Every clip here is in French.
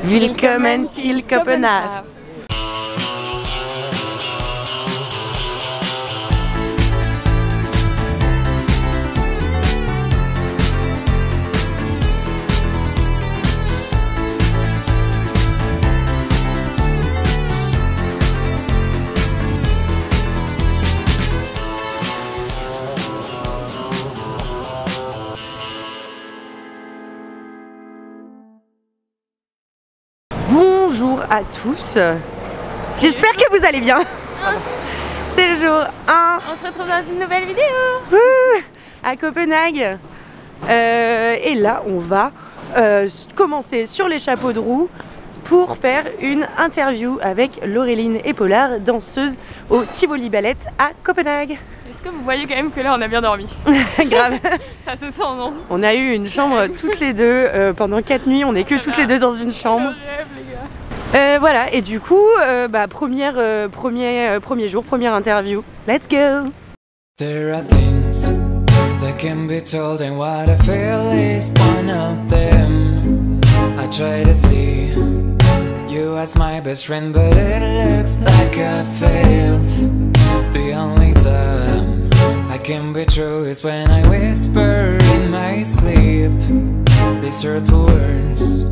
Willkommen til Copenhagen. Bonjour à tous, j'espère que vous allez bien. C'est le jour 1. On se retrouve dans une nouvelle vidéo à Copenhague. Et là on va commencer sur les chapeaux de roue pour faire une interview avec Laureline Epaulard, danseuse au Tivoli Ballet à Copenhague. Est-ce que vous voyez quand même que là on a bien dormi? Grave. Ça se sent, non? On a eu une chambre toutes les deux pendant 4 nuits, on est que toutes les deux dans une chambre. Voilà, et du coup, premier jour, première interview. Let's go! There are things that can be told, and what I feel is one of them. I try to see you as my best friend, but it looks like I failed. The only time I can be true is when I whisper in my sleep these hurtful words.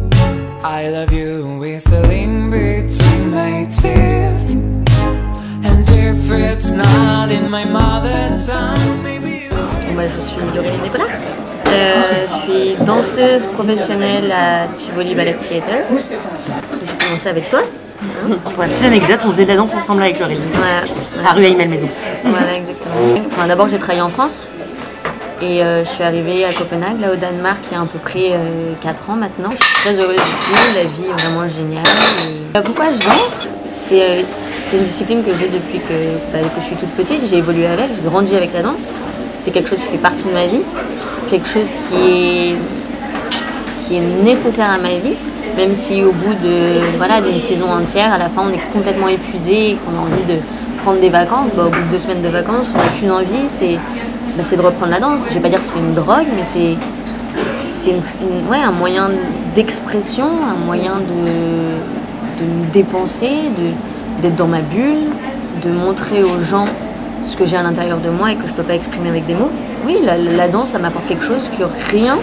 I love you whistling between my teeth. And if it's not in my mother tongue, maybe Moi je suis Laureline Epaulard. Je suis danseuse professionnelle à Tivoli Ballet Theatre. J'ai commencé avec toi. Pour la petite anecdote, on faisait de la danse ensemble avec Laureline. Voilà. À rue Aïmel-Maison. Voilà, exactement. Enfin, d'abord j'ai travaillé en France. Et je suis arrivée à Copenhague, là au Danemark, il y a à peu près 4 ans maintenant. Je suis très heureuse ici, la vie est vraiment géniale. Et pourquoi je danse? C'est une discipline que j'ai depuis que je suis toute petite, j'ai évolué avec, j'ai grandi avec la danse. C'est quelque chose qui fait partie de ma vie, quelque chose qui est nécessaire à ma vie, même si au bout d'une saison entière, à la fin on est complètement épuisé et qu'on a envie de prendre des vacances. Au bout de 2 semaines de vacances, on n'a qu'une envie, c'est de reprendre la danse. Je vais pas dire que c'est une drogue, mais c'est un moyen d'expression, un moyen de me dépenser, d'être dans ma bulle, de montrer aux gens ce que j'ai à l'intérieur de moi et que je peux pas exprimer avec des mots. Oui, la danse, ça m'apporte quelque chose que rien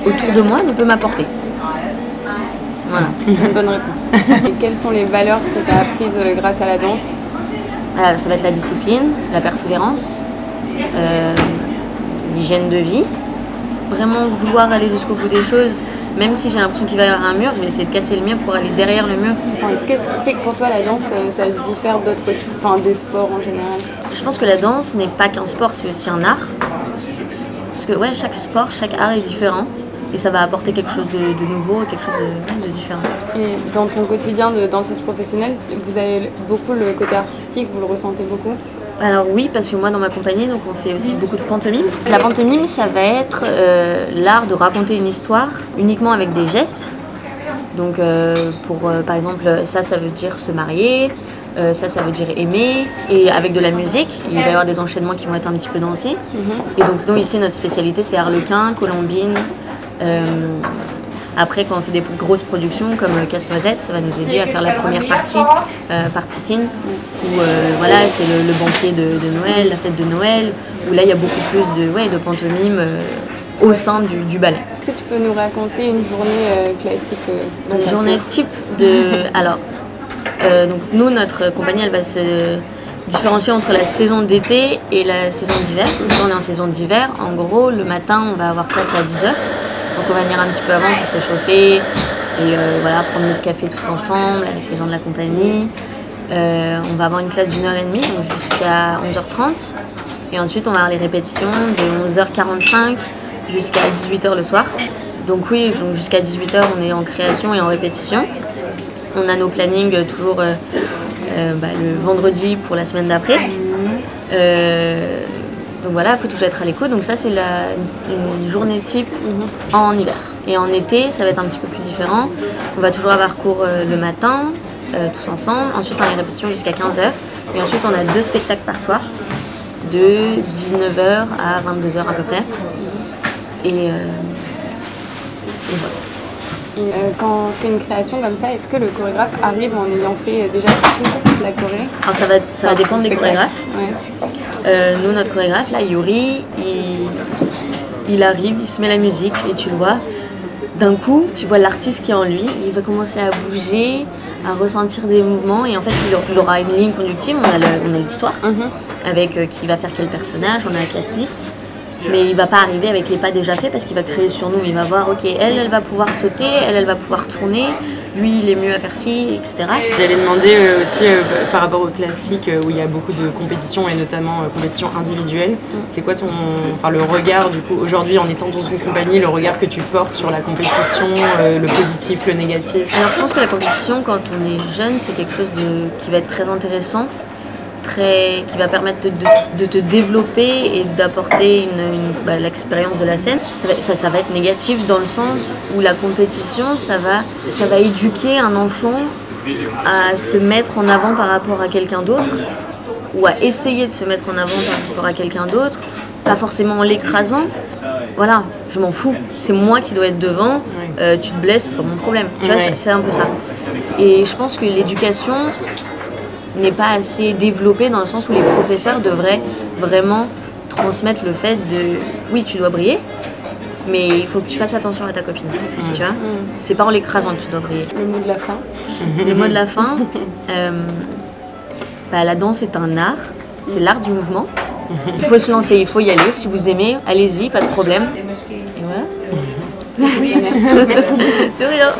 autour de moi ne peut m'apporter. Voilà. Une bonne réponse. Et quelles sont les valeurs que tu as apprises grâce à la danse? Alors, ça va être la discipline, la persévérance, l'hygiène de vie, vraiment vouloir aller jusqu'au bout des choses, même si j'ai l'impression qu'il va y avoir un mur, je vais essayer de casser le mur pour aller derrière le mur. Qu'est-ce qui fait que pour toi la danse, ça se diffère des sports en général? Je pense que la danse n'est pas qu'un sport, c'est aussi un art. Parce que chaque sport, chaque art est différent et ça va apporter quelque chose de nouveau, quelque chose de différent. Et dans ton quotidien de danseuse professionnelle, vous avez beaucoup le côté artistique, vous le ressentez beaucoup? Alors oui, parce que moi dans ma compagnie, donc on fait aussi beaucoup de pantomime. La pantomime, ça va être l'art de raconter une histoire uniquement avec des gestes. Donc par exemple, ça veut dire se marier, ça veut dire aimer, et avec de la musique, il va y avoir des enchaînements qui vont être un petit peu dansés. Et donc nous ici, notre spécialité c'est Harlequin, Colombine. Après, quand on fait des grosses productions comme Casse-Noisette, ça va nous aider à faire la première partie, partie signe, où c'est le banquet de Noël, la fête de Noël, où là il y a beaucoup plus de pantomime au sein du ballet. Est-ce que tu peux nous raconter une journée classique Une journée type de... Alors, donc nous, notre compagnie, elle va se différencier entre la saison d'été et la saison d'hiver. Donc on est en saison d'hiver, en gros, le matin, on va avoir classe à 10h. Donc on va venir un petit peu avant pour s'échauffer et prendre notre café tous ensemble avec les gens de la compagnie. On va avoir une classe d'1h30, donc jusqu'à 11h30. Et ensuite on va avoir les répétitions de 11h45 jusqu'à 18h le soir. Donc oui, jusqu'à 18h on est en création et en répétition. On a nos plannings toujours le vendredi pour la semaine d'après. Donc voilà, il faut toujours être à l'écoute. Donc ça, c'est une journée type en hiver. Et en été, ça va être un petit peu plus différent. On va toujours avoir cours le matin, tous ensemble. Ensuite, on a les répétitions jusqu'à 15h. Et ensuite, on a 2 spectacles par soir, de 19h à 22h à peu près. Et voilà. Et quand on fait une création comme ça, est-ce que le chorégraphe arrive en ayant fait déjà toute la choré? Alors ça va dépendre des chorégraphes. Ouais. Nous, notre chorégraphe, là, Yuri, il arrive, il se met la musique et tu le vois. D'un coup, tu vois l'artiste qui est en lui, il va commencer à bouger, à ressentir des mouvements et en fait il aura une ligne conductive, on a l'histoire avec qui va faire quel personnage, on a la cast list, mais il va pas arriver avec les pas déjà faits parce qu'il va créer sur nous, il va voir ok elle va pouvoir sauter, elle va pouvoir tourner, lui il est mieux à faire ci, etc. J'allais demander aussi par rapport au classique où il y a beaucoup de compétitions et notamment compétitions individuelles, c'est quoi le regard du coup aujourd'hui en étant dans une compagnie, le regard que tu portes sur la compétition, le positif, le négatif? Alors je pense que la compétition quand on est jeune c'est quelque chose qui va être très intéressant, qui va permettre de te développer et d'apporter l'expérience de la scène. Ça va être négatif dans le sens où la compétition, ça va éduquer un enfant à se mettre en avant par rapport à quelqu'un d'autre ou à essayer de se mettre en avant par rapport à quelqu'un d'autre, pas forcément en l'écrasant. Voilà, je m'en fous, c'est moi qui dois être devant, tu te blesses, c'est pas mon problème. Tu vois, c'est un peu ça. Et je pense que l'éducation n'est pas assez développé dans le sens où les professeurs devraient vraiment transmettre le fait de oui tu dois briller mais il faut que tu fasses attention à ta copine, tu vois, c'est pas en l'écrasant que tu dois briller. Le mot de la fin. Le mot de la fin, la danse est un art, c'est l'art du mouvement, il faut se lancer, il faut y aller, si vous aimez, allez-y, pas de problème. Et voilà. Merci. De rien.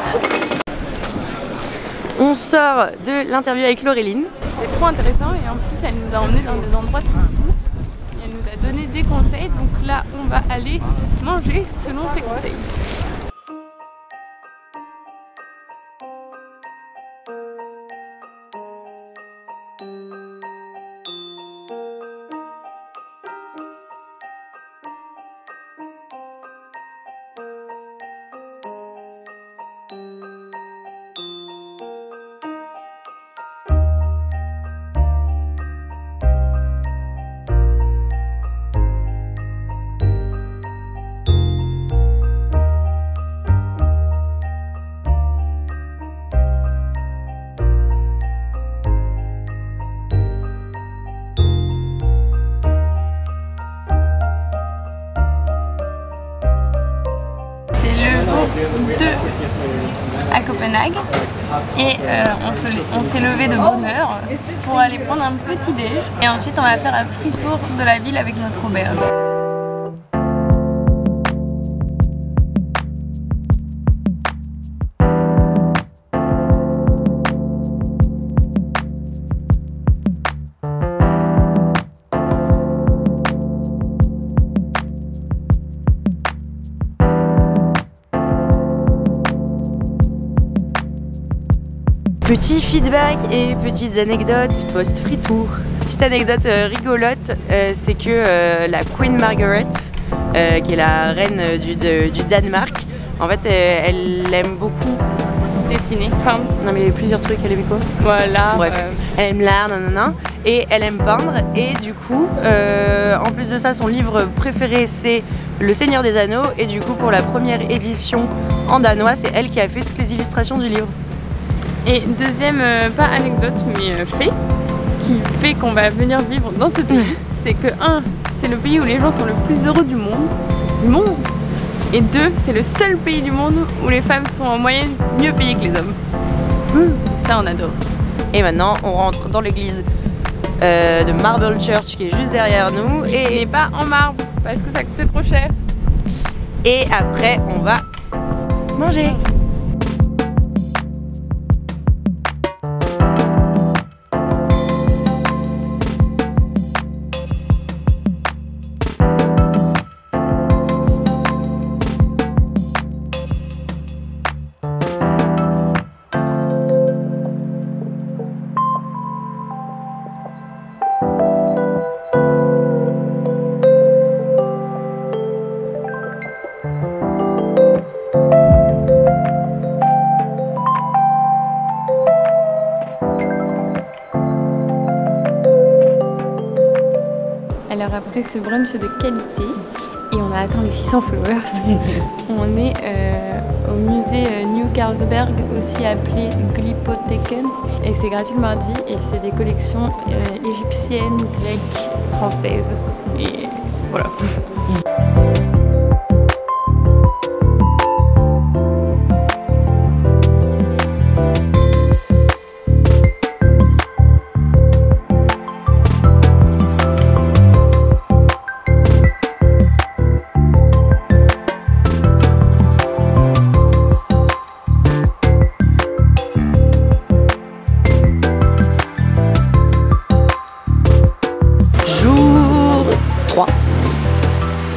On sort de l'interview avec Laureline. C'était trop intéressant et en plus elle nous a emmenés dans des endroits trop fous. Elle nous a donné des conseils, donc là on va aller manger selon ses conseils. À Copenhague et on s'est levé de bonne heure pour aller prendre un petit déj et ensuite on va faire un free tour de la ville avec notre auberge. Petit feedback et petites anecdotes post-free tour. Petite anecdote rigolote, c'est que la Queen Margaret, qui est la reine du Danemark, en fait elle aime beaucoup Dessiner, peindre. Non mais il y a plusieurs trucs, elle aimait quoi? Voilà. Bref, elle aime l'art, nanana, et elle aime peindre, et du coup, en plus de ça, son livre préféré c'est Le Seigneur des Anneaux, et du coup pour la première édition en danois, c'est elle qui a fait toutes les illustrations du livre. Et deuxième, pas anecdote, mais fait, qui fait qu'on va venir vivre dans ce pays, c'est que c'est le pays où les gens sont le plus heureux du monde, et 2, c'est le seul pays du monde où les femmes sont en moyenne mieux payées que les hommes. Ça, on adore. Et maintenant, on rentre dans l'église de Marble Church qui est juste derrière nous. Et pas en marbre, parce que ça coûtait trop cher. Et après, on va manger. Alors après ce brunch de qualité, et on a atteint les 600 followers, on est au musée New New Carlsberg, aussi appelé Glyptotheken. Et c'est gratuit le mardi et c'est des collections égyptiennes, grecques, françaises. Et voilà.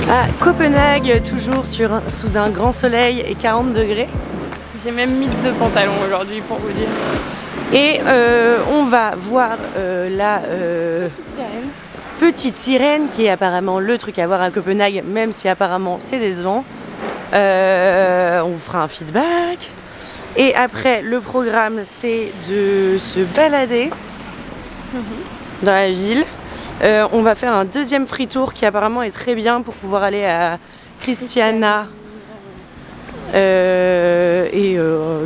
À Copenhague, toujours sous un grand soleil et 40 degrés. J'ai même mis 2 pantalons aujourd'hui pour vous dire. Et on va voir la petite sirène qui est apparemment le truc à voir à Copenhague, même si apparemment c'est décevant. On vous fera un feedback. Et après, le programme, c'est de se balader dans la ville. On va faire un deuxième free tour qui apparemment est très bien pour pouvoir aller à Christiania et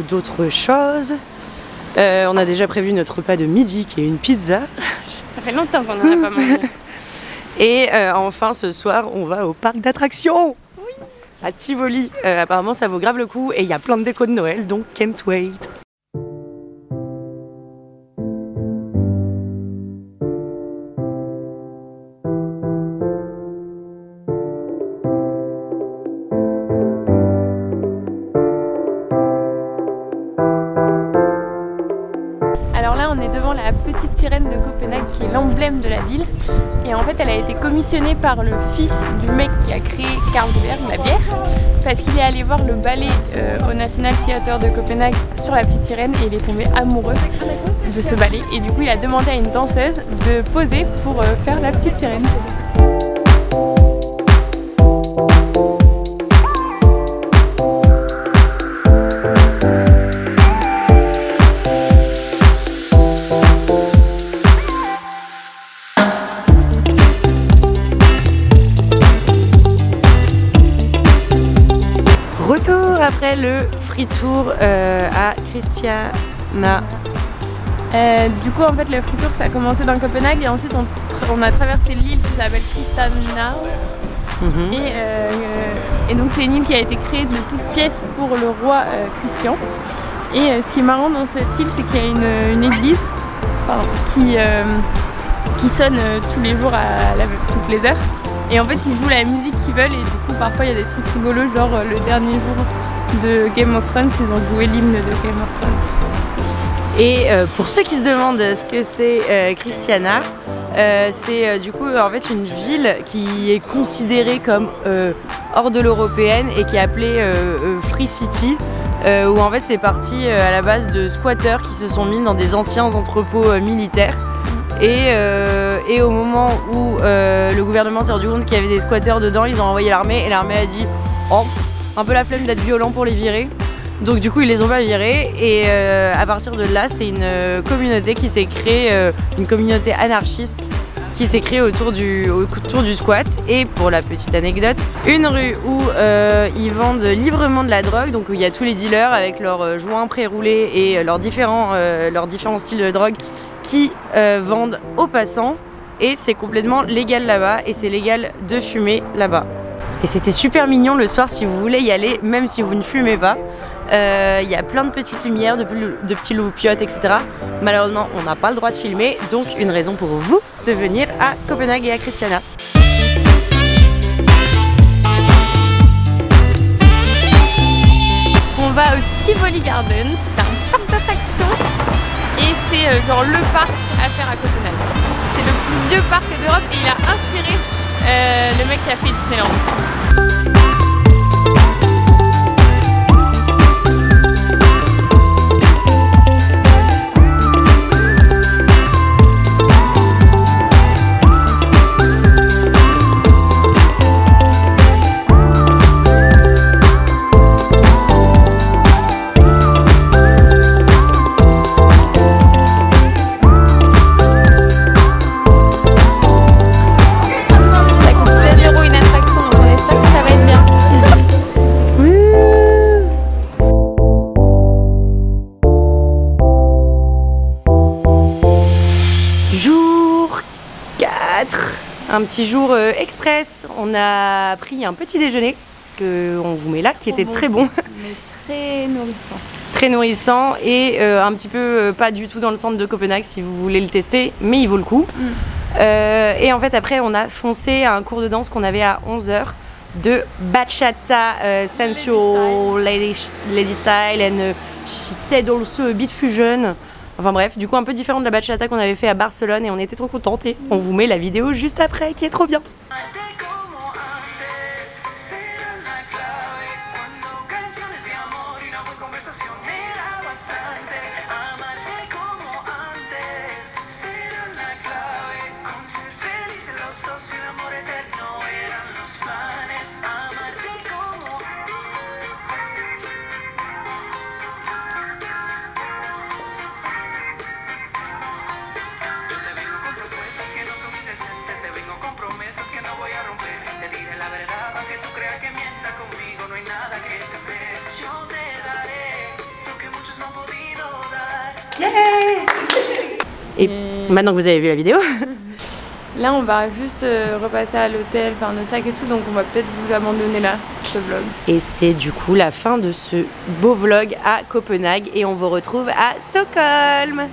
d'autres choses. On a déjà prévu notre repas de midi qui est une pizza. Ça fait longtemps qu'on n'en a pas mangé. Et enfin ce soir on va au parc d'attractions à Tivoli. Apparemment ça vaut grave le coup et il y a plein de déco de Noël, donc can't wait. Alors là on est devant la petite sirène de Copenhague qui est l'emblème de la ville et en fait elle a été commissionnée par le fils du mec qui a créé Carlsberg, la bière, parce qu'il est allé voir le ballet au National Theatre de Copenhague sur la petite sirène et il est tombé amoureux de ce ballet et du coup il a demandé à une danseuse de poser pour faire la petite sirène. Retour après le free tour à Christiania. Du coup en fait le free tour ça a commencé dans Copenhague et ensuite on a traversé l'île qui s'appelle Christiania. Et donc c'est une île qui a été créée de toutes pièces pour le roi Christian. Et ce qui est marrant dans cette île c'est qu'il y a une église qui sonne tous les jours toutes les heures. Et en fait ils jouent la musique qu'ils veulent et du coup parfois il y a des trucs rigolos genre le dernier jour de Game of Thrones ils ont joué l'hymne de Game of Thrones. Et pour ceux qui se demandent ce que c'est Christiania, c'est du coup en fait une ville qui est considérée comme hors de l'européenne et qui est appelée Free City, où en fait c'est parti à la base de squatteurs qui se sont mis dans des anciens entrepôts militaires. Et au moment où le gouvernement s'est rendu compte qu'il y avait des squatteurs dedans, ils ont envoyé l'armée et l'armée a dit oh, un peu la flemme d'être violent pour les virer. Donc du coup ils les ont pas virés et à partir de là c'est une communauté qui s'est créée, une communauté anarchiste qui s'est créée autour du squat. Et pour la petite anecdote, une rue où ils vendent librement de la drogue, donc où il y a tous les dealers avec leurs joints pré-roulés et leurs différents styles de drogue qui vendent aux passants et c'est complètement légal là-bas et c'est légal de fumer là-bas. Et c'était super mignon le soir si vous voulez y aller, même si vous ne fumez pas. Il y a plein de petites lumières, de petits loupiottes, etc. Malheureusement, on n'a pas le droit de filmer, donc une raison pour vous de venir à Copenhague et à Christiania. On va au Tivoli Gardens, c'est un parc d'attractions et c'est genre le parc à faire à Copenhague. C'est le plus vieux parc d'Europe et il a inspiré le mec qui a fait Disneyland. Ça coûte 16 € une attraction, donc on espère que ça va être bien. Un petit jour express. On a pris un petit déjeuner qu'on vous met là, qui était très bon. Mais très nourrissant. Très nourrissant et un petit peu pas du tout dans le centre de Copenhague si vous voulez le tester, mais il vaut le coup. Et en fait après on a foncé à un cours de danse qu'on avait à 11h de bachata, sensual, lady style and she said also a bit fusion. Enfin bref, du coup un peu différent de la bachata qu'on avait fait à Barcelone et on était trop contentes et on vous met la vidéo juste après qui est trop bien. Et maintenant que vous avez vu la vidéo, là on va juste repasser à l'hôtel, faire nos sacs et tout, donc on va peut-être vous abandonner là, ce vlog. Et c'est du coup la fin de ce beau vlog à Copenhague et on vous retrouve à Stockholm.